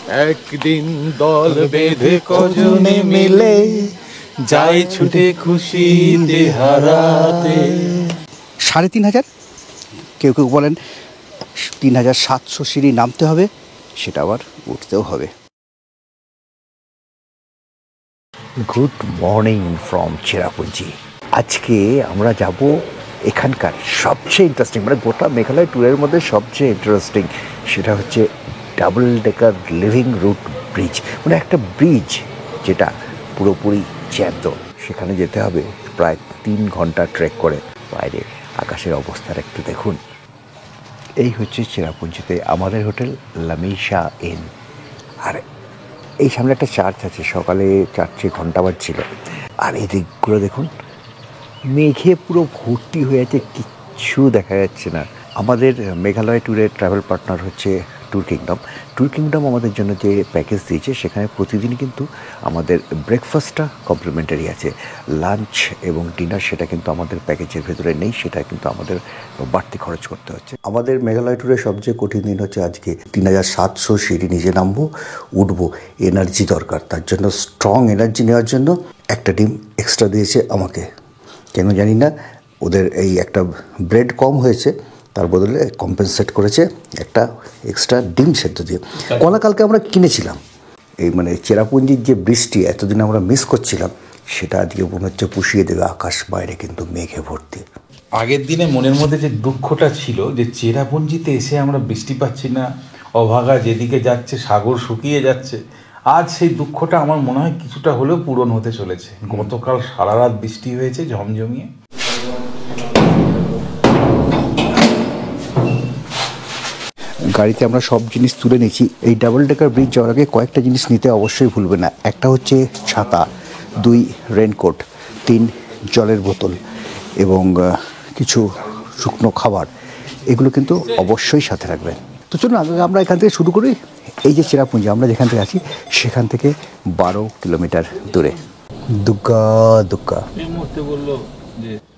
একদিন দল বেঁধে কজনে মিলে যাই ছুটে খুশিতে হারাতে। ৩,৫০০, কেউ কেউ বলেন ৩,৭০০ সিঁড়ি নামতে হবে, সেটা আবার উঠতেও হবে। Good morning from Cherrapunji. আজকে আমরা যাব এখানকার সবচেয়ে ইন্টারেস্টিং, মানে গোটা মেঘালয় ট্যুরের মধ্যে সবচেয়ে ইন্টারেস্টিং, সেটা হচ্ছে double decker living root bridge. মানে একটা ব্রিজ যেটা পুরোপুরি জ্যান্ত। সেখানে যেতে হবে প্রায় 3 ঘন্টা ট্রেক করে। বাইরে আকাশের অবস্থার একটু দেখুন। এই হচ্ছে চেরাপুঞ্জিতে আমাদের হোটেল লামিশা ইন। আর এই সামনে একটা চার্চ আছে, সকালে চার্চে ঘন্টা বাজছিল। আর এই দিকগুলো দেখুন, মেঘে পুরো ভর্তি হয়ে আছে, কিচ্ছু দেখা যাচ্ছে না। আমাদের মেঘালয় ট্যুরের ট্রাভেল পার্টনার হচ্ছে ট্যুর কিংডম। ট্যুর কিংডম আমাদের জন্য যে প্যাকেজ দিয়েছে, সেখানে প্রতিদিন কিন্তু আমাদের ব্রেকফাস্টটা কমপ্লিমেন্টারি আছে। লাঞ্চ এবং ডিনার সেটা কিন্তু আমাদের প্যাকেজের ভেতরে নেই, সেটা কিন্তু আমাদের বাড়তি খরচ করতে হচ্ছে। আমাদের মেঘালয় ট্যুরের সবচেয়ে কঠিন দিন হচ্ছে আজকে। ৩,৭০০ সিঁড়ি নিজে নামবো, উঠবো, এনার্জি দরকার। তার জন্য স্ট্রং এনার্জি নেওয়ার জন্য একটা ডিম এক্সট্রা দিয়েছে আমাকে। কেন জানি না, ওদের এই একটা ব্রেড কম হয়েছে, তার বদলে কম্পেনসেট করেছে একটা এক্সট্রা ডিম সেদ্ধ দিয়ে। কলা কালকে আমরা কিনেছিলাম। এই মানে চেরাপুঞ্জির যে বৃষ্টি এতদিন আমরা মিস করছিলাম, সেটা আজকে মনে হচ্ছে পুষিয়ে দেবে আকাশ। বাইরে কিন্তু মেঘে ভর্তি। আগের দিনে মনের মধ্যে যে দুঃখটা ছিল যে চেরাপুঞ্জিতে এসে আমরা বৃষ্টি পাচ্ছি না, অভাগা যেদিকে যাচ্ছে সাগর শুকিয়ে যাচ্ছে, আজ সেই দুঃখটা আমার মনে হয় কিছুটা হলেও পূরণ হতে চলেছে। গতকাল সারা রাত বৃষ্টি হয়েছে ঝমঝমিয়ে। গাড়িতে আমরা সব জিনিস তুলে নিয়েছি। এই ডাবল ডেকার ব্রিজ যাওয়ার আগে কয়েকটা জিনিস নিতে অবশ্যই ভুলবে না। একটা হচ্ছে ছাতা, 2 রেনকোট, 3 জলের বোতল এবং কিছু শুকনো খাবার। এগুলো কিন্তু অবশ্যই সাথে রাখবেন। তো চলুন আগে আমরা এখান থেকে শুরু করি। এই যে চেরাপুঞ্জি আমরা যেখান থেকে আছি, সেখান থেকে 12 কিলোমিটার দূরে। দুগ্গা দুগ্গা।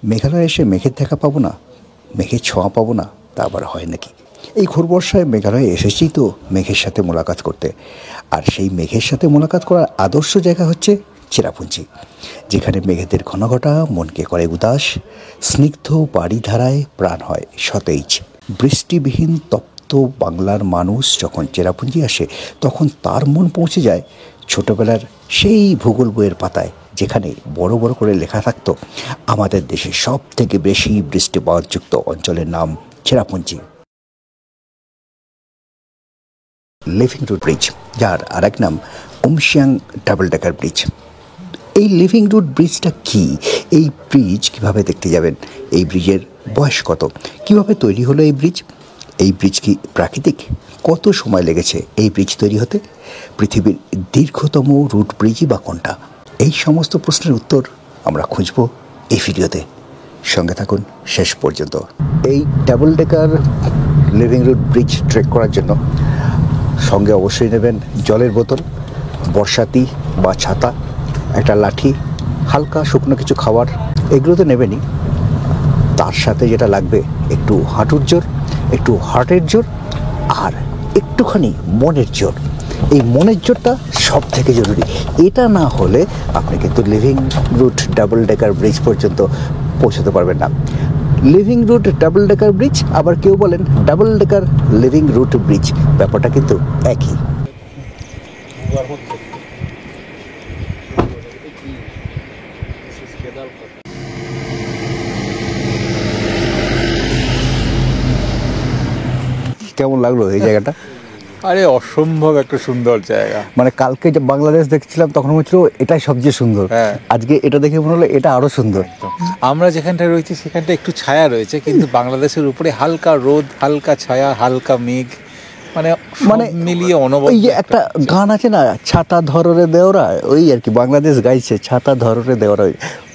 মেঘালয় এসে মেঘের দেখা পাবো না, মেঘের ছোঁয়া পাবো না, তা আবার হয় নাকি? এই ঘোর বর্ষায় মেঘালয়ে এসেছি তো মেঘের সাথে মোলাকাত করতে। আর সেই মেঘের সাথে মোলাকাত করার আদর্শ জায়গা হচ্ছে চেরাপুঞ্জি, যেখানে মেঘেদের ঘনঘটা মনকে করে উদাস, স্নিগ্ধ বাড়িধারায় প্রাণ হয় সতেজ। বৃষ্টিবিহীন তপ্ত বাংলার মানুষ যখন চেরাপুঞ্জি আসে, তখন তার মন পৌঁছে যায় ছোটবেলার সেই ভূগোল বইয়ের পাতায়, যেখানে বড় বড় করে লেখা থাকতো আমাদের দেশে সব থেকে বেশি বৃষ্টিপাতযুক্ত অঞ্চলের নাম চেরাপুঞ্জি। লিভিং রুট ব্রিজ, যার আর এক নাম উমশিয়াং ডাবল ডেকার ব্রিজ। এই লিভিং রুট ব্রিজটা কি? এই ব্রিজ কিভাবে দেখতে যাবেন? এই ব্রিজের বয়স কত? কিভাবে তৈরি হলো এই ব্রিজ? এই ব্রিজ কি প্রাকৃতিক? কত সময় লেগেছে এই ব্রিজ তৈরি হতে? পৃথিবীর দীর্ঘতম রুট ব্রিজই বা কোনটা? এই সমস্ত প্রশ্নের উত্তর আমরা খুঁজব এই ভিডিওতে। সঙ্গে থাকুন শেষ পর্যন্ত। এই double decker living root bridge trek করার জন্য সঙ্গে অবশ্যই নেবেন জলের বোতল, বর্ষাতি বা ছাতা, একটা লাঠি, হালকা শুকনো কিছু খাবার। এগুলো তো নেবেনই। তার সাথে যেটা লাগবে, একটু হাঁটুর জোর, একটু হার্টের জোর, আর একটুখানি মনের জোর। এই মনের জোরটা সব থেকে জরুরি। এটা না হলে আপনি কিন্তু living root double decker bridge পর্যন্ত পৌঁছতে পারবেন না। Living root double decker bridge, আবার কেউ বলেন double decker living root bridge, ব্যাপারটা কিন্তু একই। কেমন লাগলো এই জায়গাটা? আরে অসম্ভব একটা সুন্দর জায়গা। মানে কালকে যে বাংলাদেশ দেখছিলাম তখন মনে হচ্ছিল এটাই সবচেয়ে সুন্দর। হ্যাঁ, আজকে এটা দেখে মনে হলো এটা আরো সুন্দর। আমরা যেখানটা রয়েছি সেখানটা একটু ছায়া রয়েছে, কিন্তু বাংলাদেশের উপরে হালকা রোদ, হালকা ছায়া, হালকা মেঘ, মানে মিলিয়ে অনবদ্য। ওই যে একটা গান আছে না, ছাতা ধররে দেওরা, ওই আর কি বাংলাদেশ গাইছে ছাতা ধররে দেওরা।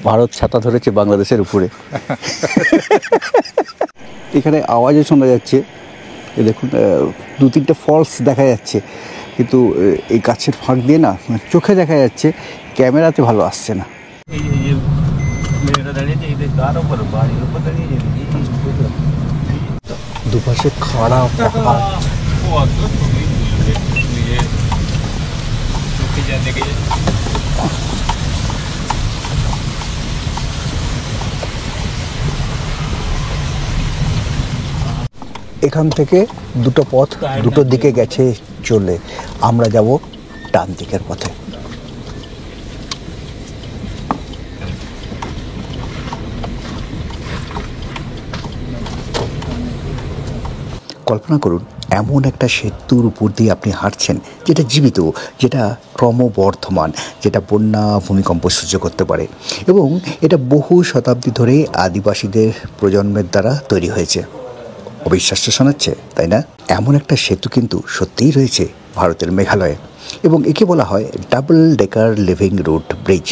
ভারত ছাতা ধরেছে বাংলাদেশের উপরে। এখানে আওয়াজও শোনা যাচ্ছে। দেখুন 2-3টে ফলস দেখা যাচ্ছে, কিন্তু এই গাছের ফাঁক দিয়ে না চোখে দেখা যাচ্ছে, ক্যামেরাতে ভালো আসছে না। দুপাশে খাড়া পাহাড়। এখান থেকে দুটো পথ দুটো দিকে গেছে চলে, আমরা যাব ডান দিকের পথে। কল্পনা করুন এমন একটা সেতুর উপর দিয়ে আপনি হাঁটছেন যেটা জীবিত, যেটা ক্রমবর্ধমান, যেটা বন্যা ভূমিকম্প সহ্য করতে পারে, এবং এটা বহু শতাব্দী ধরে আদিবাসীদের প্রজন্মের দ্বারা তৈরি হয়েছে। অবিশ্বাস্য শোনাচ্ছে, তাই না? এমন একটা সেতু কিন্তু সত্যিই রয়েছে ভারতের মেঘালয়ে, এবং একে বলা হয় double decker living root bridge.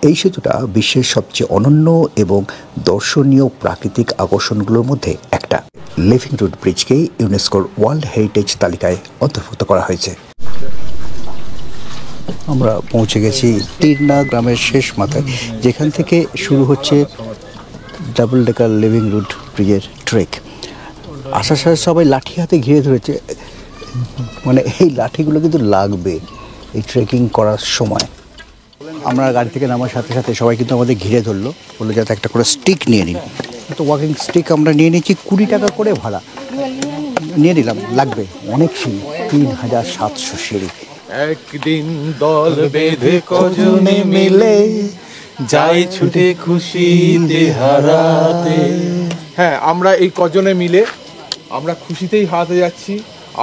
এই সেতুটা বিশ্বের সবচেয়ে অনন্য এবং দর্শনীয় প্রাকৃতিক আকর্ষণগুলোর মধ্যে একটা। লিভিং রুট ব্রিজকে ইউনেস্কোর ওয়ার্ল্ড হেরিটেজ তালিকায় অন্তর্ভুক্ত করা হয়েছে। আমরা পৌঁছে গেছি তিরনা গ্রামের শেষ মাথায়, যেখান থেকে শুরু হচ্ছে ডাবল ডেকার লিভিং রুট ব্রিজের ট্রেক। আসার সাথে সবাই লাঠি হাতে ঘিরে ধরেছে, মানে এই লাঠিগুলো কিন্তু লাগবে এই ট্রেকিং করার সময়। আমরা গাড়ি থেকে নামার সাথে সাথে সবাই কিন্তু আমাদের ঘিরে ধরলো, বললো যাতে একটা করে স্টিক নিয়ে নিন। তো ওয়াকিং স্টিক আমরা নিয়ে নিয়েছি, 20 টাকা করে ভাড়া নিয়ে নিলাম। লাগবে অনেক সিঁড়ি, 3700 সিঁড়ি। একদিন দল বেঁধে কজনে মিলে যাই ছুটে খুশিতে হারাতে। হ্যাঁ, আমরা এই কজনে মিলে আমরা খুশিতেই হারাতে যাচ্ছি।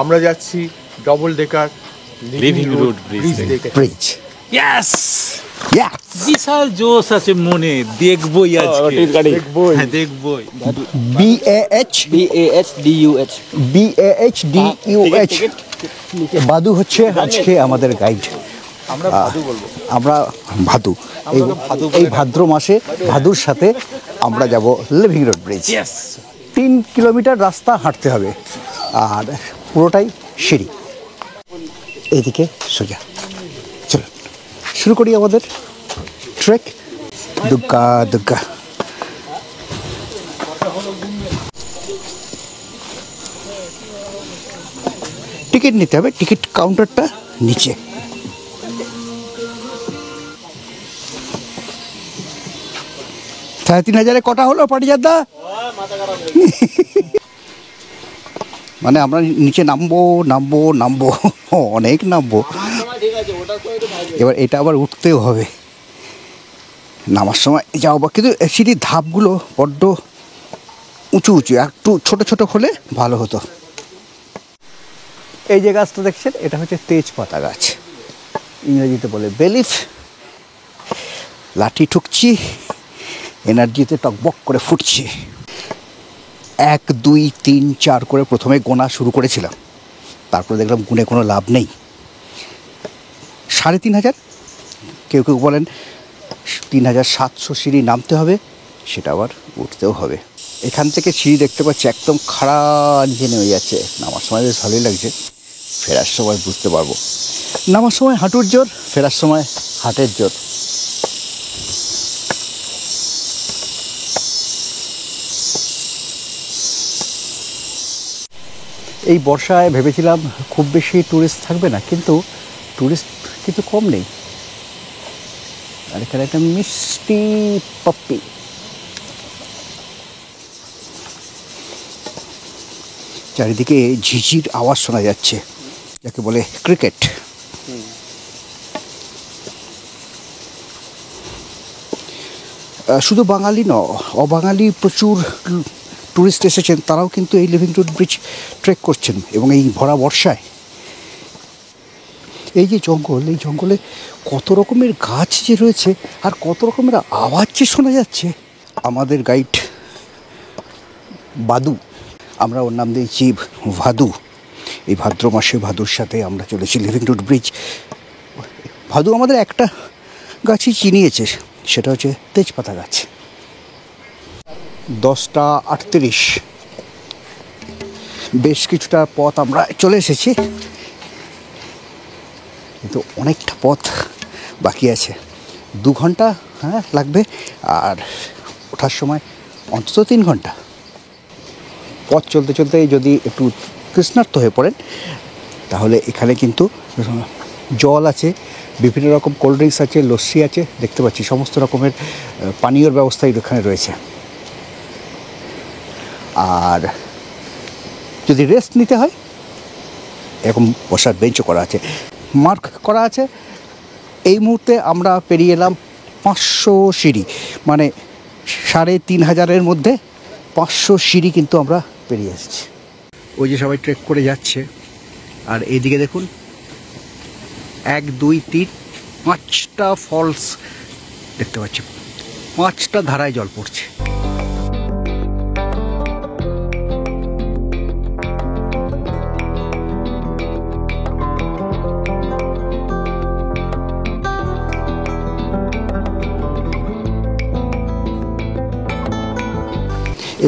আমরা যাচ্ছি double decker living root bridge দেখতে। Bridge, yes, yes. বিশাল জোশ আছে মনে, দেখবই আজকে। দেখবই। হ্যাঁ, দেখবই। BAHDUH বাদু হচ্ছে আজকে আমাদের গাইড। আমরা ভাদু বলবো। আমরা ভাদু, এই ভাদ্র মাসে ভাদুর সাথে আমরা যাব লিভিং রুট ব্রিজ। 3 কিলোমিটার রাস্তা হাঁটতে হবে, আর পুরোটাই সিঁড়ি। এইদিকে সোজা। চলো শুরু করি আমাদের ট্রেক। দুগ্গা দুগ্গা। টিকিট নিতে হবে, টিকিট কাউন্টারটা নিচে। সাড়ে 3000 কটা হলো পাটিজাদা? মানে আমরা নিচে নামবো নামবো নামবো, অনেক নামবো। এবার এটা আবার উঠতেও হবে, নামার সময় যাও বা, কিন্তু সিঁড়ির ধাপগুলো বড্ড উঁচু উঁচু, একটু ছোট ছোট হলে ভালো হতো। এই যে গাছটা দেখছেন, এটা হচ্ছে তেজপাতা গাছ, ইংরেজিতে বলে বেলিফ। লাঠি ঠুকছি, এনার্জিতে টকবক করে ফুটছি। 1 2 3 4 করে প্রথমে গোনা শুরু করেছিলাম, তারপরে দেখলাম গুনে কোনো লাভ নেই। 3500, কেউ কেউ বলেন 3700 সিঁড়ি নামতে হবে, সেটা আবার উঠতেও হবে। এখান থেকে সিঁড়ি দেখতে পাচ্ছি একদম খাড়া নিচে নেমে যাচ্ছে। নামার সময় বেশ ভালোই লাগছে, ফেরার সময় বুঝতে পারবো। নামার সময় হাঁটুর জোর, ফেরার সময় হাটের জোর। এই বর্ষায় ভেবেছিলাম খুব বেশি ট্যুরিস্ট থাকবে না, কিন্তু ট্যুরিস্ট কিন্তু কম নেই। আর এখানে একটা মিষ্টি পাপ্পি। চারিদিকে ঝিঝির আওয়াজ শোনা যাচ্ছে, যাকে বলে ক্রিকেট। শুধু বাঙালি অবাঙালি প্রচুর ট্যুরিস্ট এসেছেন, তারাও কিন্তু এই লিভিং রুট ব্রিজ ট্রেক করছেন, এবং এই ভরা বর্ষায়। এই যে জঙ্গল, এই জঙ্গলে কত রকমের গাছ যে রয়েছে, আর কত রকমের আওয়াজ যে শোনা যাচ্ছে। আমাদের গাইড বাদু, আমরা ওর নাম দিয়েছি ভাদু। এই ভাদ্র মাসে ভাদুর সাথে আমরা চলেছি লিভিং রুট ব্রিজ। ভাদু আমাদের একটা গাছই চিনিয়েছে, সেটা হচ্ছে তেজপাতা গাছ। 10টা 38, বেশ কিছুটা পথ আমরা চলে এসেছি, কিন্তু অনেকটা পথ বাকি আছে। 2 ঘন্টা লাগবে, আর ওঠার সময় অন্তত 3 ঘন্টা। পথ চলতে চলতে যদি একটু তৃষ্ণার্ত হয়ে পড়েন, তাহলে এখানে কিন্তু জল আছে, বিভিন্ন রকম কোল্ড ড্রিঙ্কস আছে, লস্যি আছে, দেখতে পাচ্ছি সমস্ত রকমের পানীয়র ব্যবস্থা এখানে রয়েছে। আর যদি রেস্ট নিতে হয় এরকম বসার বেঞ্চও করা আছে, মার্ক করা আছে। এই মুহূর্তে আমরা পেরিয়ে এলাম 500 সিঁড়ি, মানে 3500-এর মধ্যে 500 সিঁড়ি কিন্তু আমরা পেরিয়ে এসেছি। ওই যে সবাই ট্রেক করে যাচ্ছে, আর এইদিকে দেখুন 1 2 3 5টা ফলস দেখতে পাচ্ছি, 5টা ধারায় জল পড়ছে।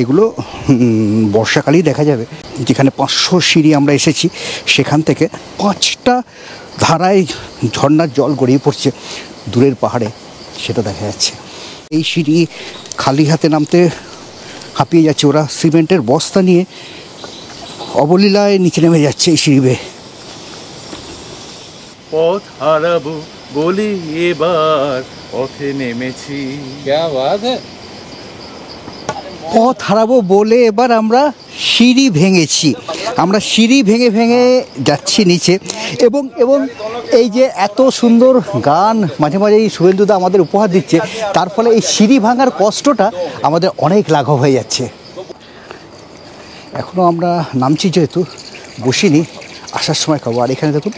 এগুলো বর্ষাকালেই দেখা যাবে। যেখানে 500 সিঁড়ি আমরা এসেছি সেখান থেকে 5টা ধারায় ঝর্ণার জল গড়িয়ে পড়ছে দূরের পাহাড়ে, সেটা দেখা যাচ্ছে। এই সিঁড়ি খালি হাতে নামতে হাঁপিয়ে যাচ্ছে ওরা, সিমেন্টের বস্তা নিয়ে অবলীলায় নিচে নেমে যাচ্ছে এই সিঁড়ি বেয়ে। পথ হারাবো বলি এবার পথে নেমেছি। পথ হারাবো বলে এবার আমরা সিঁড়ি ভেঙেছি, আমরা সিঁড়ি ভেঙে ভেঙে যাচ্ছি নিচে। এবং এবং এই যে এত সুন্দর গান মাঝে মাঝে এই শুভেন্দুদা আমাদের উপহার দিচ্ছে, তার ফলে এই সিঁড়ি ভাঙার কষ্টটা আমাদের অনেক লাঘব হয়ে যাচ্ছে। এখনও আমরা নামছি যেহেতু বসিনি, আসার সময় খাবো। আর এখানে দেখুন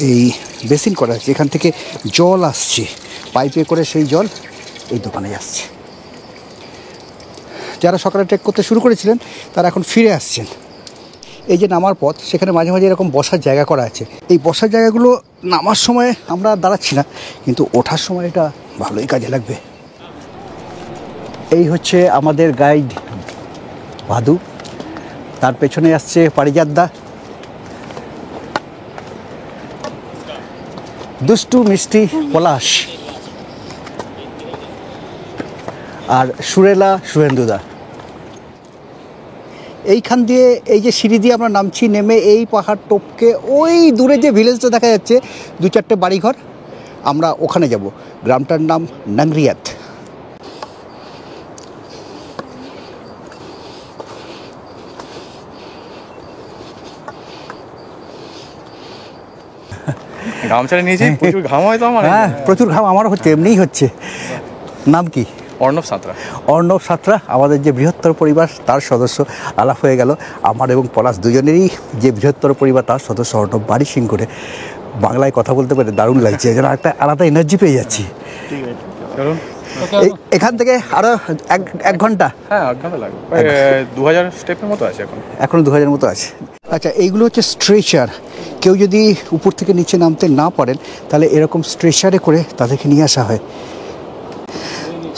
এই বেসিন করা আছে, এখান থেকে জল আসছে পাইপে করে, সেই জল এই দোকানে যাচ্ছে। যারা সকালে ট্রেক করতে শুরু করেছিলেন তারা এখন ফিরে আসছেন। এই যে নামার পথ, সেখানে মাঝে মাঝে এরকম বসার জায়গা করা আছে। এই বসার জায়গাগুলো নামার সময় আমরা দাঁড়াচ্ছি না, কিন্তু ওঠার সময় এটা ভালোই কাজে লাগবে। এই হচ্ছে আমাদের গাইড ভাদু, তার পেছনে আসছে পারিজাতদা, দুষ্টু মিষ্টি পলাশ, আর সুরেলা শুভেন্দুদা। এইখান দিয়ে এই যে সিঁড়ি দিয়ে আমরা নামছি, নেমে এই পাহাড় টপকে ওই দূরে যে ভিলেজটা দেখা যাচ্ছে 2-4টে বাড়িঘর, আমরা ওখানে যাব। গ্রামটার নাম নাংরিয়াত। গামছাটা নিয়েছি, প্রচুর ঘাম হয় তো আমার। হ্যাঁ, প্রচুর ঘাম আমারও হচ্ছে, এমনিই হচ্ছে। নাম কি? অর্ণব সাঁতরা। অর্ণব সাঁতরা আমাদের যে বৃহত্তর পরিবার তার সদস্য। আলাপ হয়ে গেল আমার এবং পলাশ দুজনেরই যে বৃহত্তর পরিবার তার সদস্য অর্ণব, বাড়ি সিংহরে। বাংলায় কথা বলতে পারে দারুণ লাগছে, যেন একটা আলাদা এনার্জি পেয়ে যাচ্ছি। চলুন এখান থেকে আরো এক ঘন্টা। হ্যাঁ, 1 ঘন্টা লাগবে, 2000 স্টেপের মতো আছে এখন। এখনো 2000 মতো আছে। আচ্ছা, এইগুলো হচ্ছে স্ট্রেচার। কেউ যদি উপর থেকে নিচে নামতে না পারেন তাহলে এরকম স্ট্রেচারে করে তাদেরকে নিয়ে আসা হয়।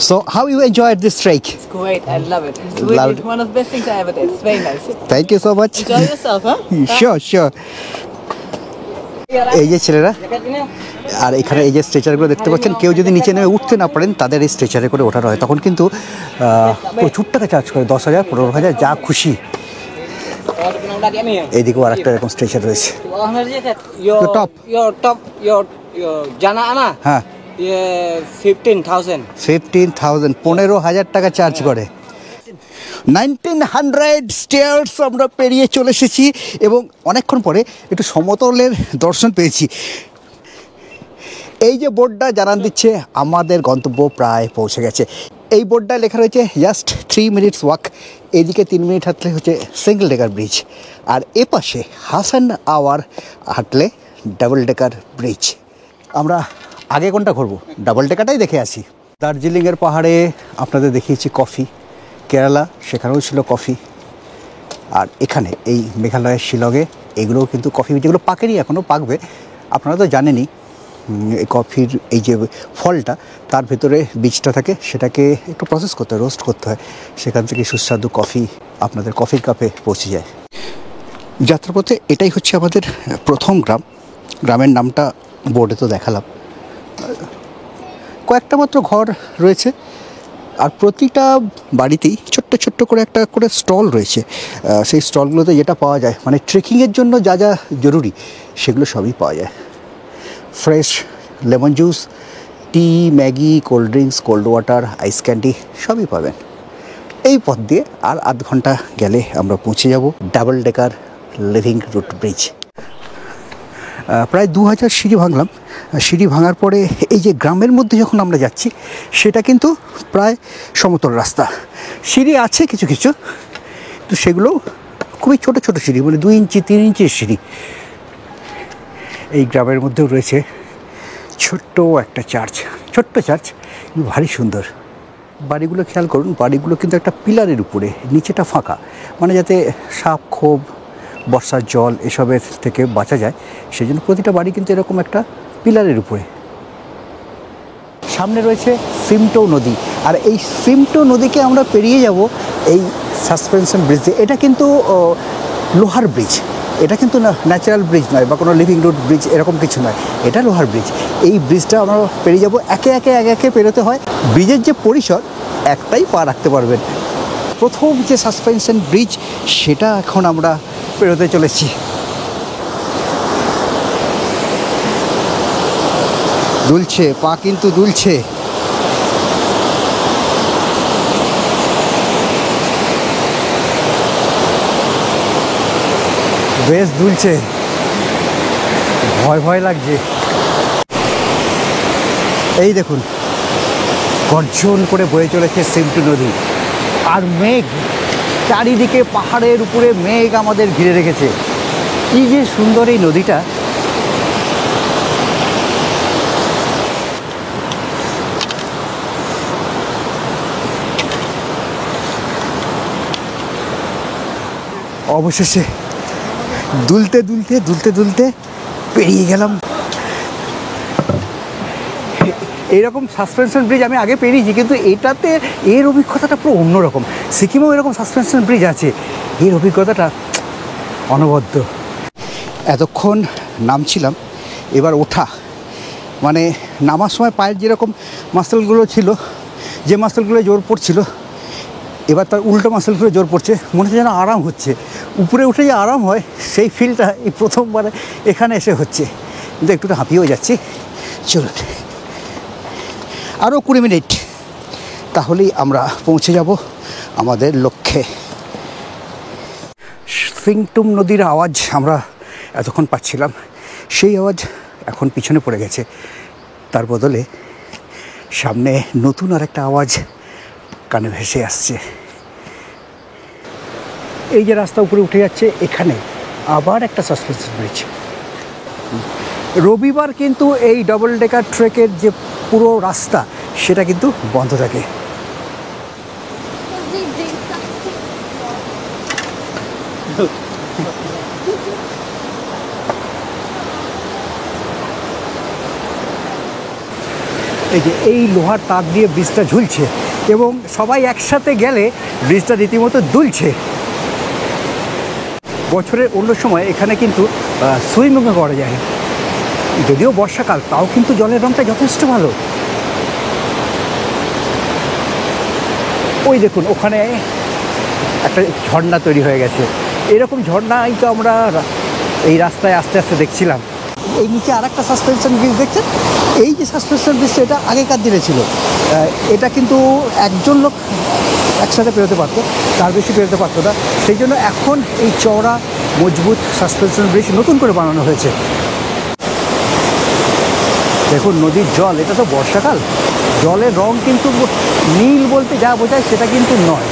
So how you enjoyed this trek? It's great. I love it. It's Love really it. one of the best things I ever did. It's very nice. Thank you so much. Enjoy yourself, huh? Sure. এই যে ছেলেরা, আর এখানে এই যে স্ট্রেচারগুলো দেখতে পাচ্ছেন, কেউ যদি নিচে নেমে উঠতে না পারেন তাদের এই স্ট্রেচারে করে ওঠানো হয়। তখন কিন্তু প্রচুর টাকা চার্জ করে, 10,000 15,000 যা খুশি। এইদিকেও আর একটা এরকম স্ট্রেচার রয়েছে। Your top. Your Jana Ana. হ্যাঁ, 15,000. 15,000 টাকা চার্জ করে। 1900 স্টেয়ার্স আমরা পেরিয়ে চলে এসেছি এবং অনেকক্ষণ পরে একটু সমতলের দর্শন পেয়েছি। এই যে বোর্ডটা জানান দিচ্ছে আমাদের গন্তব্য প্রায় পৌঁছে গেছে। এই বোর্ডটায় লেখা রয়েছে জাস্ট 3 মিনিটস ওয়াক। এইদিকে 3 মিনিট হাঁটলে হচ্ছে সিঙ্গল ডেকার ব্রিজ, আর এপাশে হাফ অ্যান আওয়ার হাঁটলে ডাবল ডেকার ব্রিজ। আমরা আগে কোনটা ঘুরবো? ডাবল ডেকারটাই দেখে আসি। দার্জিলিংয়ের পাহাড়ে আপনাদের দেখিয়েছি কফি, কেরালা সেখানেও ছিল কফি, আর এখানে এই মেঘালয়ের শিলংয়ে এগুলোও কিন্তু কফি, যেগুলো পাকেনি, এখনও পাকবে। আপনারা তো জানেনই এই কফির এই যে ফলটা, তার ভেতরে বীজটা থাকে, সেটাকে একটু প্রসেস করতে হয়, রোস্ট করতে হয়, সেখান থেকে সুস্বাদু কফি আপনাদের কফির কাপে পৌঁছে যায়। যাত্রাপথে এটাই হচ্ছে আমাদের প্রথম গ্রাম। গ্রামের নামটা বোর্ডে তো দেখালাম। কয়েকটা মাত্র ঘর রয়েছে, আর প্রতিটা বাড়িতেই ছোট্ট ছোট্ট করে একটা করে স্টল রয়েছে। সেই স্টলগুলোতে যেটা পাওয়া যায়, মানে ট্রেকিংয়ের জন্য যা যা জরুরি সেগুলো সবই পাওয়া যায়। Fresh lemon juice, tea, Maggi, cold drinks, cold water, ice candy সবই পাবেন। এই পথ দিয়ে আর আধ ঘন্টা গেলে আমরা পৌঁছে যাব double decker living root bridge. প্রায় 2000 সিঁড়ি ভাঙলাম। সিঁড়ি ভাঙার পরে এই যে গ্রামের মধ্যে যখন আমরা যাচ্ছি সেটা কিন্তু প্রায় সমতল রাস্তা। সিঁড়ি আছে কিছু কিছু, তো সেগুলো খুবই ছোট ছোট সিঁড়ি, মানে 2 ইঞ্চি 3 ইঞ্চির সিঁড়ি। এই গ্রামের মধ্যেও রয়েছে ছোট্ট একটা চার্চ, ছোট্ট চার্চ, ভারী সুন্দর। বাড়িগুলো খেয়াল করুন, বাড়িগুলো কিন্তু একটা পিলারের উপরে, নিচেটা ফাঁকা, মানে যাতে সাপ, ক্ষোভ, বর্ষার জল এসবের থেকে বাঁচা যায়, সেই জন্য প্রতিটা বাড়ি কিন্তু এরকম একটা পিলারের উপরে। সামনে রয়েছে সিমটো নদী, আর এই সিমটো নদীকে আমরা পেরিয়ে যাব এই সাসপেনশন ব্রিজ দিয়ে। এটা কিন্তু লোহার ব্রিজ, এটা কিন্তু ন্যাচারাল ব্রিজ নয় বা কোনো লিভিং রুট ব্রিজ এরকম কিছু নয়, এটা লোহার ব্রিজ। এই ব্রিজটা আমরা পেরিয়ে যাব, একে একে পেরোতে হয়। ব্রিজের যে পরিসর একটাই পা রাখতে পারবেন। প্রথম যে সাসপেনশন ব্রিজ সেটা এখন আমরা পেরোতে চলেছি। দুলছে, পা কিন্তু দুলছে। বেশ দুলছে, ভয় ভয় লাগছে। এই দেখুন গর্জন করে বয়ে চলেছে সিমটো নদী, আর মেঘ চারিদিকে, পাহাড়ের উপরে মেঘ আমাদের ঘিরে রেখেছে। কি যে সুন্দর এই নদীটা। অবশেষে দুলতে দুলতে দুলতে দুলতে পেরিয়ে গেলাম। এইরকম সাসপেনশন ব্রিজ আমি আগে পেরিয়েছি, কিন্তু এটাতে এর অভিজ্ঞতাটা পুরো অন্যরকম। সিকিমেও এরকম সাসপেনশন ব্রিজ আছে, এর অভিজ্ঞতাটা অনবদ্য। এতক্ষণ নামছিলাম, এবার ওঠা, মানে নামার সময় পায়ের যেরকম মাসেলগুলো ছিল, যে মাসেলগুলো জোর পড়ছিল, এবার তার উল্টো মাসেলগুলো জোর পড়ছে, মনে হচ্ছে যেন আরাম হচ্ছে। উপরে উঠে যে আরাম হয় সেই ফিলটা এই প্রথমবারে এখানে এসে হচ্ছে, কিন্তু একটু হাঁপিয়েও যাচ্ছি। চলুন আরও 20 মিনিট, তাহলেই আমরা পৌঁছে যাব আমাদের লক্ষ্যে। সিংটুম নদীর আওয়াজ আমরা এতক্ষণ পাচ্ছিলাম, সেই আওয়াজ এখন পিছনে পড়ে গেছে। তার বদলে সামনে নতুন আর একটা আওয়াজ কানে ভেসে আসছে। এই যে রাস্তা উপরে উঠে যাচ্ছে, এখানে আবার একটা সাসপেনশন ব্রিজ। রবিবার কিন্তু এই ডাবল ডেকার ট্রেকের যে পুরো রাস্তা সেটা কিন্তু বন্ধ থাকে। এই যে এই লোহার তার দিয়ে ব্রিজটা ঝুলছে, এবং সবাই একসাথে গেলে ব্রিজটা রীতিমতো দুলছে। বছরের অন্য সময় এখানে কিন্তু সুইমিংও করা যায়, যদিও বর্ষাকাল, তাও কিন্তু জলের রঙটা যথেষ্ট ভালো। ওই দেখুন ওখানে একটা ঝর্ণা তৈরি হয়ে গেছে, এরকম ঝর্ণাই তো আমরা এই রাস্তায় আস্তে আস্তে দেখছিলাম। এই নিচে আর একটা সাসপেনশন ব্রিজ দেখছেন, এই যে সাসপেনশন ব্রিজটা এটা আগেকার দিনে ছিল। এটা কিন্তু একজন লোক একসাথে পেরোতে পারতো, তার বেশি পেরোতে পারতো না, সেই জন্য এখন এই চওড়া মজবুত সাসপেনশন ব্রিজ নতুন করে বানানো হয়েছে। দেখুন নদীর জল, এটা তো বর্ষাকাল, জলের রং কিন্তু নীল বলতে যা বোঝায় সেটা কিন্তু নয়,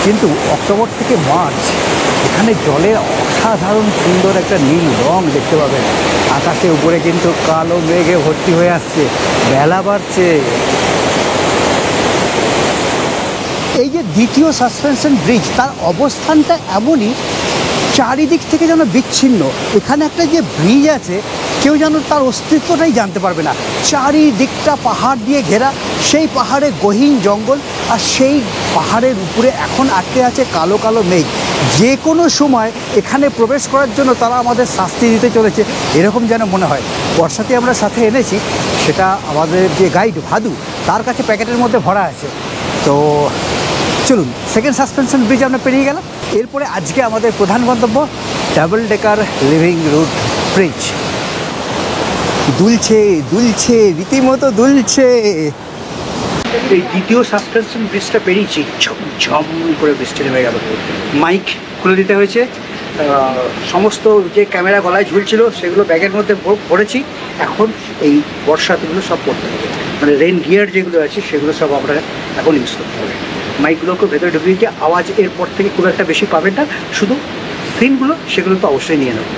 কিন্তু অক্টোবর থেকে মার্চ এখানে জলের অসাধারণ সুন্দর একটা নীল রং দেখতে পাবেন। আকাশের উপরে কিন্তু কালো মেঘে ভর্তি হয়ে আসছে, বেলা বাড়ছে। এই যে দ্বিতীয় সাসপেনশন ব্রিজ, তার অবস্থানটা এমনই, চারিদিক থেকে যেন বিচ্ছিন্ন। এখানে একটা যে ব্রিজ আছে, কেউ যেন তার অস্তিত্বটাই জানতে পারবে না। চারিদিকটা পাহাড় দিয়ে ঘেরা, সেই পাহাড়ে গহীন জঙ্গল, আর সেই পাহাড়ের উপরে এখন আটকে আছে কালো কালো মেঘ। যে কোনো সময় এখানে প্রবেশ করার জন্য তারা আমাদের শাস্তি দিতে চলেছে, এরকম যেন মনে হয়। বর্ষাতে আমরা সাথে এনেছি, সেটা আমাদের যে গাইড ভাদু, তার কাছে প্যাকেটের মধ্যে ভরা আছে। তো চলুন, সেকেন্ড সাসপেনশন ব্রিজ আমরা পেরিয়ে গেলাম। এরপরে আজকে আমাদের প্রধান গন্তব্য double decker living root bridge. দুলছে দুলছে রীতিমতো দুলছে। এই দ্বিতীয় সাসপেনশন ব্রিজটা পেরিয়েছি, ঝমঝম করে বৃষ্টি নেমে গেল। মাইক খুলে দিতে হয়েছে, সমস্ত যে ক্যামেরা গলায় ঝুলছিল সেগুলো ব্যাগের মধ্যে ভরেছি। এখন এই বর্ষাতগুলো সব করতে হবে, মানে রেন গিয়ার যেগুলো আছে সেগুলো সব আমরা এখন ইউজ করতে হবে। মাইকগুলোকে ভেতরে ঢুকিয়ে যে আওয়াজ এরপর থেকে খুব একটা বেশি পাবেন না, শুধু সিনগুলো সেগুলো তো অবশ্যই নিয়ে নেব।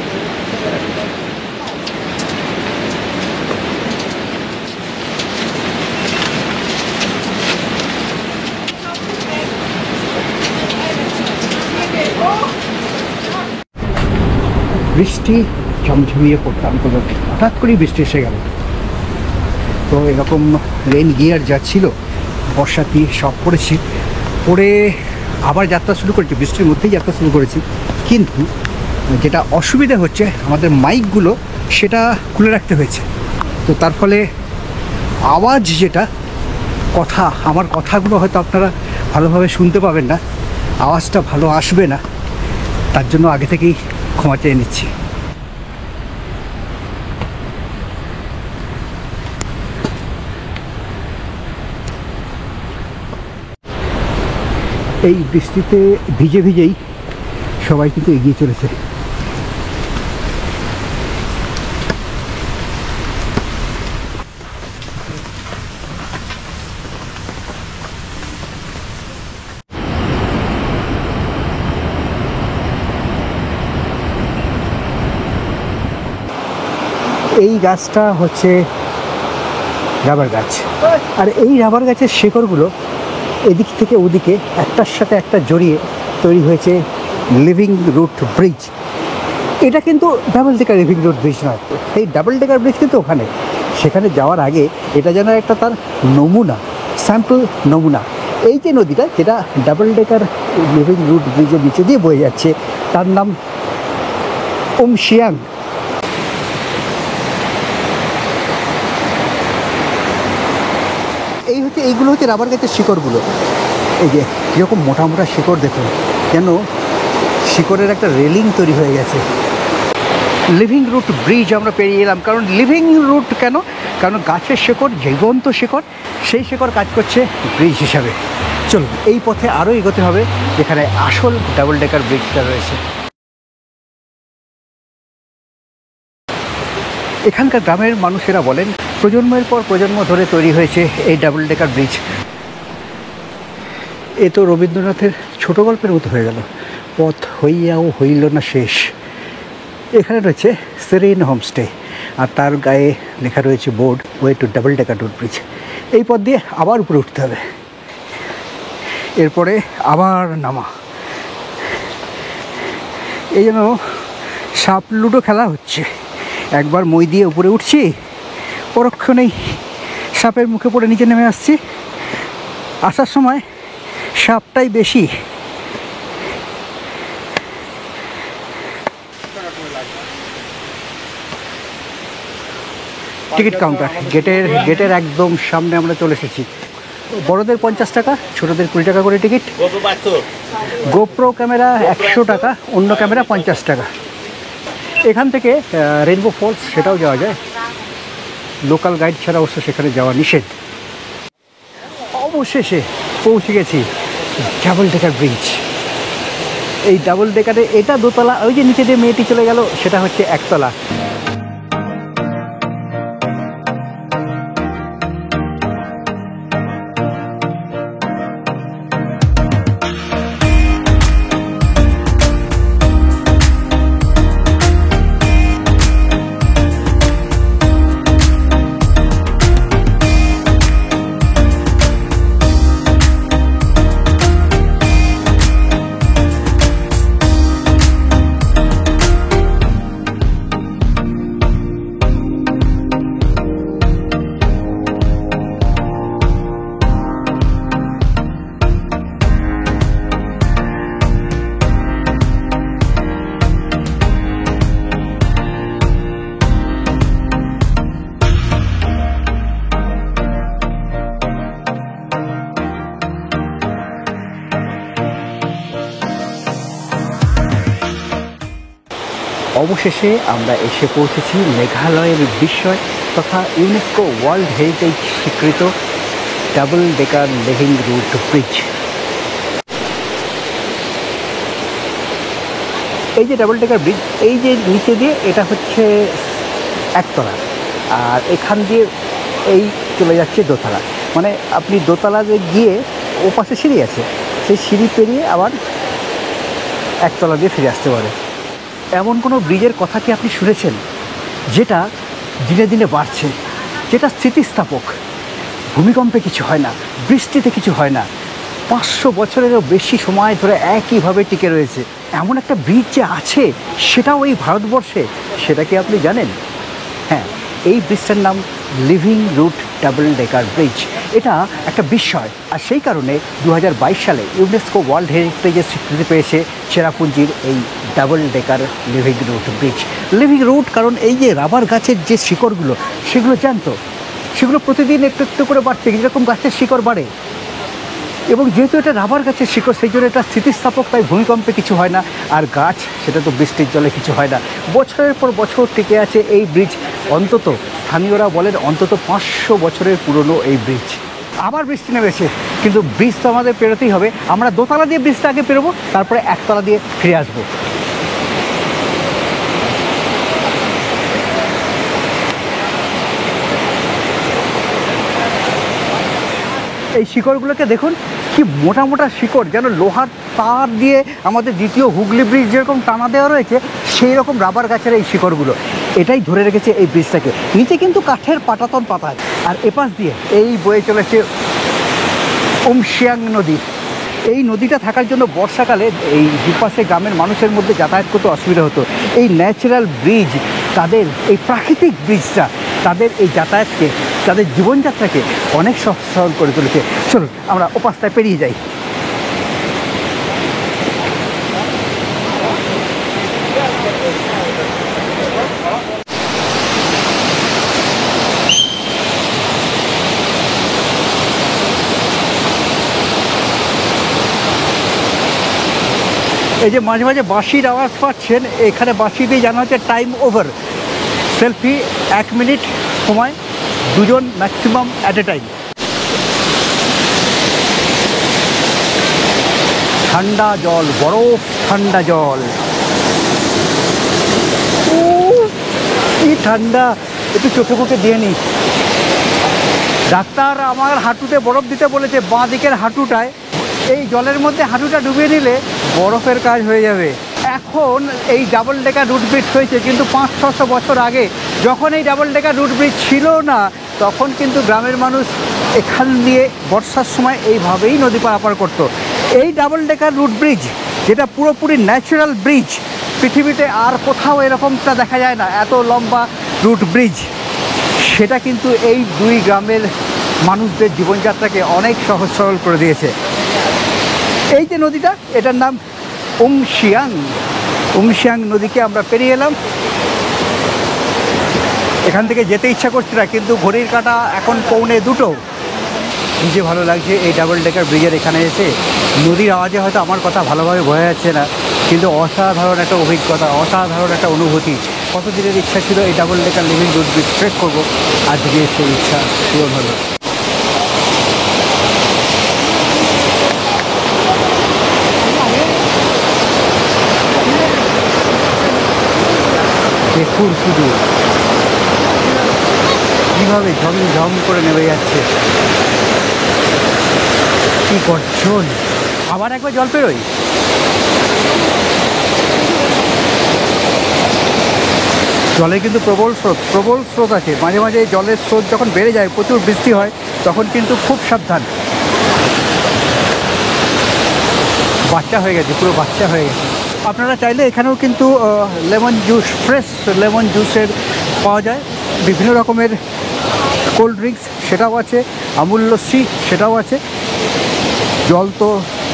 বৃষ্টি ঝমঝমিয়ে পড়তাম, কোনো হঠাৎ করেই বৃষ্টি এসে গেল। তো এরকম রেন গিয়ার যা ছিল বর্ষাতি সব পড়েছি, পরে আবার যাত্রা শুরু করেছি, বৃষ্টির মধ্যেই যাত্রা শুরু করেছি। কিন্তু যেটা অসুবিধা হচ্ছে, আমাদের মাইকগুলো সেটা খুলে রাখতে হয়েছে। তো তার ফলে আওয়াজ যেটা কথা, আমার কথাগুলো হয়তো আপনারা ভালোভাবে শুনতে পাবেন না, আওয়াজটা ভালো আসবে না, তার জন্য আগে থেকেই ক্ষমা চেয়ে নিচ্ছি। এই বৃষ্টিতে ভিজে ভিজেই সবাই কিন্তু এগিয়ে চলেছে। এই গাছটা হচ্ছে রাবার গাছ, আর এই রাবার গাছের শিকড়গুলো এদিক থেকে ওদিকে একটার সাথে একটা জড়িয়ে তৈরি হয়েছে লিভিং রুট ব্রিজ। এটা কিন্তু double decker living root bridge নয়, এই ডাবল ডেকার ব্রিজ কিন্তু ওখানে, সেখানে যাওয়ার আগে এটা যেন একটা তার নমুনা, স্যাম্পল নমুনা। এই যে নদীটা যেটা ডাবল ডেকার লিভিং রুট ব্রিজের নিচে দিয়ে বয়ে যাচ্ছে, তার নাম উমশিয়াং। এইগুলো হচ্ছে রাবার গাছের শিকড়গুলো। এই যে কীরকম মোটা মোটা শিকড় দেখুন, যেন শিকড়ের একটা রেলিং তৈরি হয়ে গেছে। লিভিং রুট ব্রিজ আমরা পেরিয়ে এলাম। কারণ লিভিং রুট কেন? কারণ গাছের শিকড়, জীবন্ত শিকড়, সেই শিকড় কাজ করছে ব্রিজ হিসাবে। চলুন এই পথে আরও এগোতে হবে, যেখানে আসল ডাবল ডেকার ব্রিজটা রয়েছে। এখানকার গ্রামের মানুষেরা বলেন প্রজন্মের পর প্রজন্ম ধরে তৈরি হয়েছে এই ডাবল ডেকার ব্রিজ। এ তো রবীন্দ্রনাথের ছোট গল্পের মতো হয়ে গেল, পথ হইয়াও হইল না শেষ। এখানে রয়েছে সেরেন হোমস্টে, আর তার গায়ে লেখা রয়েছে board way to double decker road bridge. এই পথ দিয়ে আবার উপরে উঠতে হবে, এরপরে আবার নামা। এই যেন সাপ লুডো খেলা হচ্ছে, একবার মই দিয়ে উপরে উঠছি, পরক্ষণেই সাপের মুখে পড়ে নিচে নেমে আসছি। আসার সময় সাপটাই বেশি। টিকিট কাউন্টার, গেটের একদম সামনে আমরা চলে এসেছি। বড়দের 50 টাকা, ছোটদের 20 টাকা করে টিকিট। গোপ্রো ক্যামেরা 100 টাকা, অন্য ক্যামেরা 50 টাকা। এখান থেকে রেইনবো ফলস সেটাও যাওয়া যায়, লোকাল গাইড ছাড়া অবশ্য সেখানে যাওয়া নিষেধ। অবশেষে পৌঁছে গেছি ডাবল ডেকার ব্রিজ। এই ডাবল ডেকারে এটা দোতলা, ওই যে নিচে দিয়ে মেয়েটি চলে গেল সেটা হচ্ছে একতলা। অবশেষে আমরা এসে পৌঁছেছি মেঘালয়ের বিস্ময় তথা ইউনেস্কো ওয়ার্ল্ড হেরিটেজ স্বীকৃত double decker living root bridge. এই যে ডাবল ডেকার ব্রিজ, এই যে নিচে দিয়ে এটা হচ্ছে একতলা, আর এখান দিয়ে এই চলে যাচ্ছে দোতলা। মানে আপনি দোতলাতে গিয়ে ও পাশে সিঁড়ি আছে, সেই সিঁড়ি পেরিয়ে আবার একতলা দিয়ে ফিরে আসতে পারে। এমন কোনো ব্রিজের কথা কি আপনি শুনেছেন যেটা দিনে দিনে বাড়ছে, যেটা স্থিতিস্থাপক, ভূমিকম্পে কিছু হয় না, বৃষ্টিতে কিছু হয় না, 500 বছরেরও বেশি সময় ধরে একইভাবে টিকে রয়েছে? এমন একটা ব্রিজ যে আছে সেটাও এই ভারতবর্ষে, সেটা কি আপনি জানেন? হ্যাঁ, এই ব্রিজটার নাম living root double decker bridge. এটা একটা বিস্ময়, আর সেই কারণে 2022 সালে ইউনেস্কো ওয়ার্ল্ড হেরিটেজের স্বীকৃতি পেয়েছে চেরাপুঞ্জির এই double decker living root bridge. Living root কারণ এই যে রাবার গাছের যে শিকড়গুলো, সেগুলো জানতো, সেগুলো প্রতিদিন একটু একটু করে বাড়ছে, যেরকম গাছের শিকড় বাড়ে। এবং যেহেতু এটা রাবার গাছের শিকড়, সেই জন্য এটা স্থিতিস্থাপক, তাই ভূমিকম্পে কিছু হয় না। আর গাছ, সেটা তো বৃষ্টির জলে কিছু হয় না। বছরের পর বছর টিকে আছে এই ব্রিজ। অন্তত স্থানীয়রা বলেন অন্তত 500 বছরের পুরনো এই ব্রিজ। আবার বৃষ্টি নেমেছে, কিন্তু ব্রিজ তো আমাদের পেরোতেই হবে। আমরা দোতলা দিয়ে ব্রিজটা আগে পেরোবো, তারপরে একতলা দিয়ে ফিরে আসবো। এই শিকড়গুলোকে দেখুন, কি মোটা মোটা শিকড়, যেন লোহার তার দিয়ে আমাদের দ্বিতীয় হুগলি ব্রিজ যেরকম টানা দেওয়া রয়েছে, সেই রকম রাবার গাছের এই শিকড়গুলো এটাই ধরে রেখেছে এই ব্রিজটাকে। নিচে কিন্তু কাঠের পাটাতন পাতা, আর এপাশ দিয়ে এই বয়ে চলেছে উমশিয়াং নদী। এই নদীটা থাকার জন্য বর্ষাকালে এই দুপাশে গ্রামের মানুষের মধ্যে যাতায়াত করতে অসুবিধা হতো। এই ন্যাচারাল ব্রিজ, তাদের এই প্রাকৃতিক ব্রিজটা তাদের এই যাতায়াতকে, তাদের জীবনযাত্রাকে অনেক সহজ করে তুলেছে। চলুন আমরা ওপাশটায় পেরিয়ে যাই। এই যে মাঝে মাঝে বাঁশির আওয়াজ পাচ্ছেন, এখানে বাঁশি দিয়ে জানা হচ্ছে টাইম ওভার। সেলফি 1 মিনিট সময়, 2 জন ম্যাক্সিমাম অ্যাট এ টাইম। ঠান্ডা জল, বরফ ঠান্ডা জল, কি ঠান্ডা! একটু চোখে মুখে দিয়ে নিই। ডাক্তার আমার হাঁটুতে বরফ দিতে বলেছে, বাঁ দিকের হাঁটুটায়। এই জলের মধ্যে হাঁটুটা ডুবিয়ে নিলে বরফের কাজ হয়ে যাবে। এখন এই ডাবল ডেকার রুট ব্রিজ হয়েছে, কিন্তু 500-600 বছর আগে যখন এই ডাবল ডেকার রুট ব্রিজ ছিল না, তখন কিন্তু গ্রামের মানুষ এখান দিয়ে বর্ষার সময় এইভাবেই নদী পারাপার করতো। এই ডাবল ডেকার রুট ব্রিজ, যেটা পুরোপুরি ন্যাচারাল ব্রিজ, পৃথিবীতে আর কোথাও এরকমটা দেখা যায় না, এত লম্বা রুট ব্রিজ। সেটা কিন্তু এই 2 গ্রামের মানুষদের জীবনযাত্রাকে অনেক সহজ সরল করে দিয়েছে। এই যে নদীটা, এটার নাম উমশিয়াং। উমশিয়াং নদীকে আমরা পেরিয়ে এলাম। এখান থেকে যেতে ইচ্ছা করছে না, কিন্তু ঘড়ির কাঁটা এখন 1:45। নিজে ভালো লাগছে এই ডাবল ডেকার ব্রিজের এখানে এসে। নদীর আওয়াজে হয়তো আমার কথা ভালোভাবে বোঝা যাচ্ছে না, কিন্তু অসাধারণ একটা অভিজ্ঞতা, অসাধারণ একটা অনুভূতি। কতদিনের ইচ্ছা ছিল এই double decker living root bridge trek করবো, আজকে সেই ইচ্ছা পূরণ হলো। দেখুন শুধু কীভাবে ঝমঝম করে নেমে যাচ্ছে, কি গর্জন! আবার একবার জল পেরোই। জলে কিন্তু প্রবল স্রোত আছে। মাঝে মাঝে জলের স্রোত যখন বেড়ে যায়, প্রচুর বৃষ্টি হয়, তখন কিন্তু খুব সাবধান। বাচ্চা হয়ে গেছে, পুরো বাচ্চা হয়ে গেছে। আপনারা চাইলে এখানেও কিন্তু লেমন জুস, ফ্রেশ লেমন জুসের পাওয়া যায়। বিভিন্ন রকমের কোল্ড ড্রিঙ্কস সেটাও আছে, আমুল লস্যি সেটাও আছে। জল তো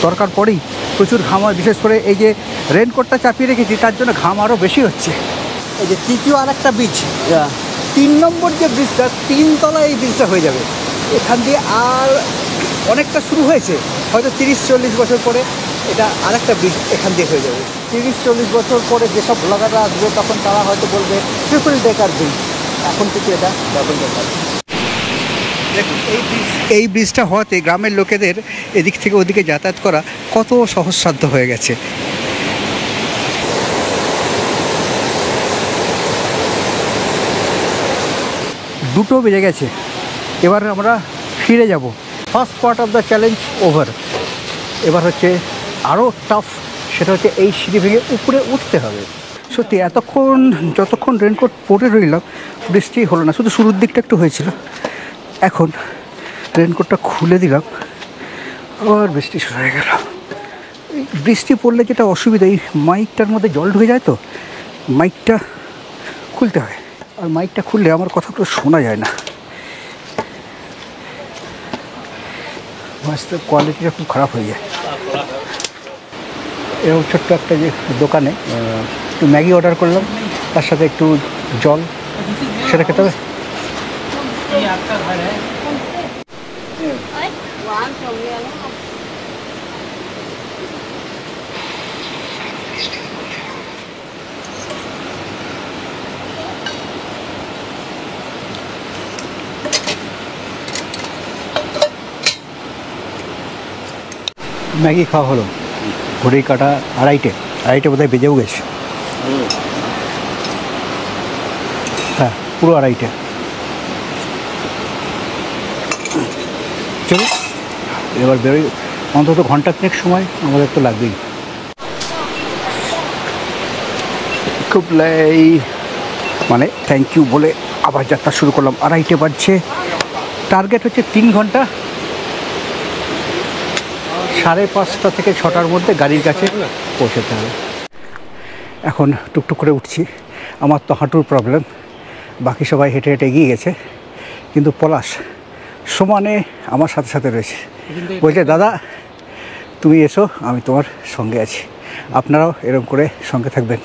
দরকার পড়েই, প্রচুর ঘাম হয়। বিশেষ করে এই যে রেনকোটটা চাপিয়ে রেখেছি, তার জন্য ঘাম আরও বেশি হচ্ছে। এই যে তৃতীয় আর একটা ব্রিজ, 3 নম্বর যে ব্রিজটা, 3 তলা এই ব্রিজটা হয়ে যাবে। এখান দিয়ে আর অনেকটা শুরু হয়েছে, হয়তো 30-40 বছর পরে এটা আরেকটা ব্রিজ এখান দিয়ে হয়ে যাবে। 30-40 বছর পরে যেসব ব্লগাররা আসবে তখন তারা হয়তো বলবে ট্রিপল ডেকার ব্রিজ, এখন থেকে এটা ডাবল ডেকার। দেখুন এই ব্রিজটা হওয়াতে গ্রামের লোকেদের এদিক থেকে ওদিকে যাতায়াত করা কত সহজসাধ্য হয়ে গেছে। দুটো বেজে গেছে, এবার আমরা ফিরে যাব। First part of the challenge over. এবার হচ্ছে আরও টাফ, সেটা হচ্ছে এই সিঁড়ি ভেঙে উপরে উঠতে হবে। সত্যি যতক্ষণ রেনকোট পরে রইলাম বৃষ্টি হলো না, শুধু শুরুর দিকটা একটু হয়েছিল। এখন রেনকোটটা খুলে দিলাম, আবার বৃষ্টি শুরু হয়ে গেল। বৃষ্টি পড়লে যেটা অসুবিধা, এই মাইকটার মধ্যে জল ঢুকে যায়, তো মাইকটা খুলতে হয়। আর মাইকটা খুললে আমার কথাগুলো শোনা যায় না, ভয়েসটার কোয়ালিটিটা খুব খারাপ হয়ে যায়। এরকম ছোট্ট একটা যে দোকানে একটু ম্যাগি অর্ডার করলাম, তার সাথে একটু জল, সেটা খেতে হবে। ম্যাগি খাওয়া হলো, ঘড়ির কাটা আড়াইটে বোধহয় বেজেও গেছে। হ্যাঁ, পুরো আড়াইটে। চলো এবার বেরোই, অন্তত ঘন্টা তিনেক সময় আমাদের তো লাগবেই। খুব মানে থ্যাংক ইউ বলে আবার যাত্রা শুরু করলাম। আড়াইটে বাজছে, টার্গেট হচ্ছে 3 ঘন্টা। 5:30 থেকে 6টার মধ্যে গাড়ির কাছে পৌঁছাতে হবে। এখন টুকটুক করে উঠছি, আমার তো হাঁটুর প্রবলেম, বাকি সবাই হেঁটে হেঁটে এগিয়ে গেছে, কিন্তু পলাশ সমানে আমার সাথে সাথে রয়েছে। বলছে দাদা তুমি এসো, আমি তোমার সঙ্গে আছি, আপনারাও এরকম করে সঙ্গে থাকবেন,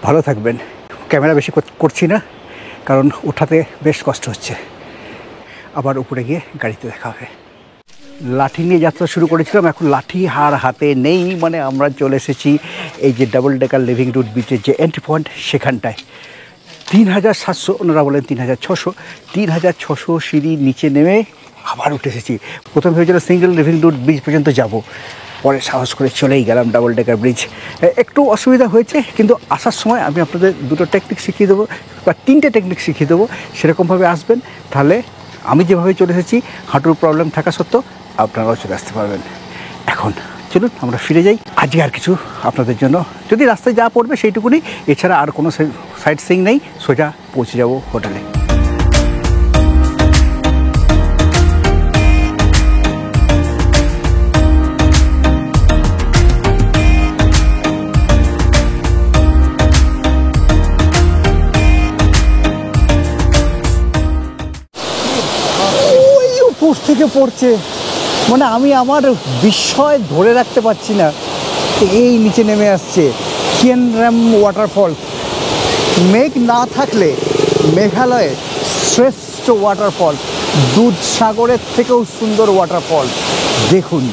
ভালো থাকবেন। ক্যামেরা বেশি করছি না, কারণ ওঠাতে বেশ কষ্ট হচ্ছে। আবার উপরে গিয়ে গাড়িতে দেখা হবে। লাঠি নিয়ে যাত্রা শুরু করেছিলাম, এখন লাঠি আর হাতে নেই, মানে আমরা চলে এসেছি এই যে ডাবল ডেকার লিভিং রুট ব্রিজের যে এন্ট্রি পয়েন্ট, সেখানটায় 3700, ওনারা বলেন 3600, 3600 সিঁড়ি নিচে নেমে আবার উঠে এসেছি। প্রথমে ভেবেছিল সিঙ্গেল লিভিং রুট ব্রিজ পর্যন্ত যাব, পরে সাহস করে চলেই গেলাম ডাবল ডেকার ব্রিজ। একটু অসুবিধা হয়েছে, কিন্তু আসার সময় আমি আপনাদের 2টো টেকনিক শিখিয়ে দেবো বা 3টে টেকনিক শিখিয়ে দেবো, সেরকমভাবে আসবেন, তাহলে আমি যেভাবে চলে এসেছি হাঁটুর প্রবলেম থাকা সত্ত্বেও আপনারাও চলে আসতে পারবেন। এখন চলুন আমরা ফিরে যাই। আজকে আর কিছু আপনাদের জন্য, যদি রাস্তায় যা পড়বে সেইটুকুনি, এছাড়া আর কোনো সাইট সিইং নেই, সোজা পৌঁছে যাব হোটেলে। উপর থেকে পড়ছে, মানে আমি আমার বিস্ময় ধরে রাখতে পারছি না। এই নিচে নেমে আসছে সিয়েন র্যাম ওয়াটারফল। মেঘ না থাকলে মেঘালয়ে শ্রেষ্ঠ ওয়াটারফল, দুধসাগরের থেকেও সুন্দর ওয়াটারফল। দেখুন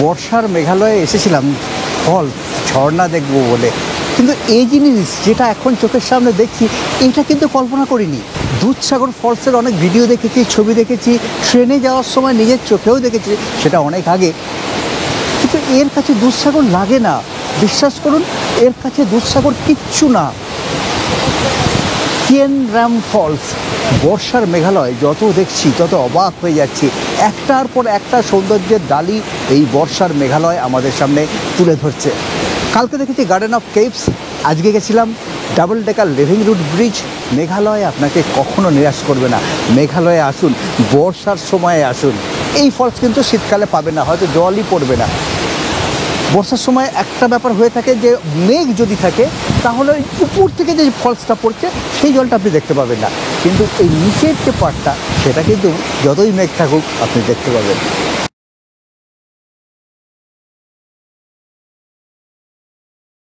বর্ষার মেঘালয়ে এসেছিলাম ফল ঝর্ণা দেখবো বলে, কিন্তু এই জিনিস যেটা এখন চোখের সামনে দেখছি, এটা কিন্তু কল্পনা করিনি। দুধসাগর ফলসের অনেক ভিডিও দেখেছি, ছবি দেখেছি, ট্রেনে যাওয়ার সময় নিজের চোখেও দেখেছি, সেটা অনেক আগে, কিন্তু এর কাছে দুধসাগর লাগে না। বিশ্বাস করুন, এর কাছে দুধসাগর কিচ্ছু না। সিয়েন র্যাম ফলস, বর্ষার মেঘালয় যত দেখছি তত অবাক হয়ে যাচ্ছি। একটার পর একটা সৌন্দর্যের ডালি এই বর্ষার মেঘালয় আমাদের সামনে তুলে ধরছে। কালকে দেখেছি গার্ডেন অফ কেভস, আজকে গেছিলাম double decker living root bridge. Meghalaya আপনাকে কখনো নিরাশ করবে না। মেঘালয়ে আসুন, বর্ষার সময়ে আসুন। এই ফলস কিন্তু শীতকালে পাবে না, হয়তো জলই পড়বে না। বর্ষার সময় একটা ব্যাপার হয়ে থাকে যে মেঘ যদি থাকে তাহলে ওই উপর থেকে যে ফলসটা পড়ছে সেই জলটা আপনি দেখতে পাবেন না, কিন্তু এই নিচের যে পাটটা সেটা কিন্তু যতই মেঘ থাকুক আপনি দেখতে পাবেন।